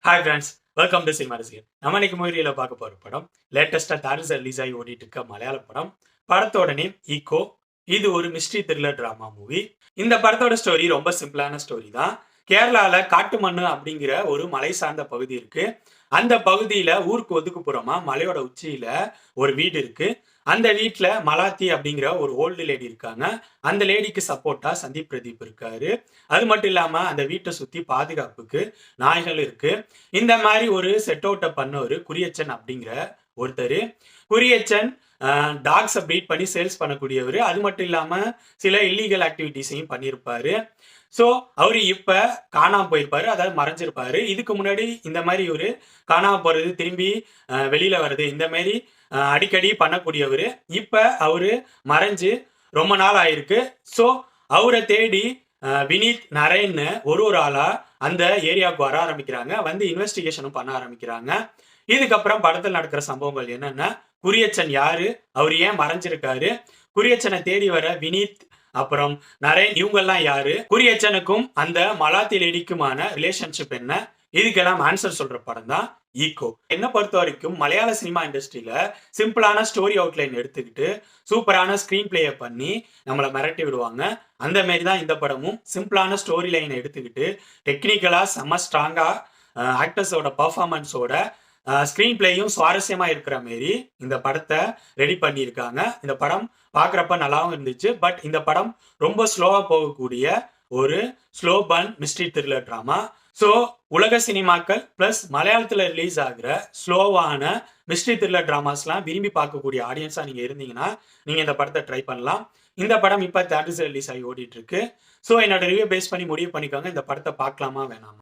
Hi friends, welcome to cinema ரசிகர். நம்ம இன்னைக்கு மூவியில் பார்க்க போகிற படம் லேட்டஸ்ட்டாக தாரிஸ் ரிலீஸ் ஆகி ஓடிட்டு இருக்க மலையாள படம். படத்தோட நேம் ஈகோ. இது ஒரு மிஸ்ட்ரி த்ரில்லர் டிராமா மூவி. இந்த படத்தோட ஸ்டோரி ரொம்ப சிம்பிளான ஸ்டோரி தான். கேரளாவில் காட்டுமண்ணு அப்படிங்கிற ஒரு மலை சார்ந்த பகுதி இருக்கு. அந்த பகுதியில் ஊருக்கு ஒதுக்குப்புறமா மலையோட உச்சியில ஒரு வீடு இருக்கு. அந்த வீட்டில் மலாத்தி அப்படிங்கிற ஒரு ஓல்டு லேடி இருக்காங்க. அந்த லேடிக்கு சப்போர்ட்டா சந்தீப் பிரதீப் இருக்காரு. அது மட்டும் இல்லாம அந்த வீட்டை சுத்தி பாதுகாப்புக்கு நாய்கள் இருக்கு. இந்த மாதிரி ஒரு செட் அவுட்டை பண்ண ஒரு குரியச்சன் அப்படிங்கிற ஒருத்தர். குரியச்சன் டாக்ஸை ப்ரீட் பண்ணி சேல்ஸ் பண்ணக்கூடியவர். அது மட்டும் இல்லாம சில இல்லீகல் ஆக்டிவிட்டிஸையும் பண்ணியிருப்பாரு. ஸோ அவரு இப்ப காணாம போயிருப்பாரு, அதாவது மறைஞ்சிருப்பாரு. இதுக்கு முன்னாடி இந்த மாதிரி ஒரு காணாம போறது, திரும்பி வெளியில வர்றது, இந்த மாதிரி அடிக்கடி பண்ணக்கூடியவர். இப்ப அவரு மறைஞ்சு ரொம்ப நாள் ஆயிருக்கு. ஸோ அவரை தேடி வினீத், நரேன்னு ஒரு ஆளா அந்த ஏரியாவுக்கு வர ஆரம்பிக்கிறாங்க. வந்து இன்வெஸ்டிகேஷனும் பண்ண ஆரம்பிக்கிறாங்க. இதுக்கப்புறம் படத்தில் நடக்கிற சம்பவங்கள் என்னன்னா, குரியச்சன் யாரு, அவர் ஏன் மறைஞ்சிருக்காரு, குரியச்சனை தேடி வர வினீத் அப்புறம் நரேன் இவங்கெல்லாம் யாரு, குரியச்சனுக்கும் அந்த மலாத்தி லேடிக்குமான ரிலேஷன்ஷிப் என்ன, இதுக்கெல்லாம் ஆன்சர் சொல்ற படம் தான் ஈகோ. என்ன பொறுத்த வரைக்கும் மலையாள சினிமா இண்டஸ்ட்ரியில சிம்பிளான ஸ்டோரி அவுட்லைன் எடுத்துக்கிட்டு சூப்பரான ஸ்கிரீன் பிளேயை பண்ணி நம்மளை மிரட்டி விடுவாங்க. அந்த மாதிரி தான் இந்த படமும் சிம்பிளான ஸ்டோரி லைனை எடுத்துக்கிட்டு டெக்னிக்கலா செம்ம ஸ்ட்ராங்கா ஆக்டர்ஸோட பர்ஃபார்மன்ஸோட ஸ்கிரீன் பிளேயும் சுவாரஸ்யமா இருக்கிற மாரி இந்த படத்தை ரெடி பண்ணியிருக்காங்க. இந்த படம் பார்க்குறப்ப நல்லாவும் இருந்துச்சு. பட் இந்த படம் ரொம்ப ஸ்லோவா போகக்கூடிய ஒரு slow burn mystery thriller drama. So உலக சினிமாக்கள் பிளஸ் மலையாளத்தில் ரிலீஸ் ஆகிற ஸ்லோவான மிஸ்ட்ரி த்ரில்லர் ட்ராமாஸ்லாம் விரும்பி பார்க்கக்கூடிய ஆடியன்ஸாக நீங்கள் இருந்தீங்கன்னா நீங்கள் இந்த படத்தை ட்ரை பண்ணலாம். இந்த படம் இப்போ தேட்டர்ஸ் ரிலீஸ் ஆகி ஓடிட்டு இருக்கு. ஸோ என்னோட ரிவ்யூ பேஸ் பண்ணி முடிவு பண்ணிக்கோங்க, இந்த படத்தை பார்க்கலாமா வேணாமா.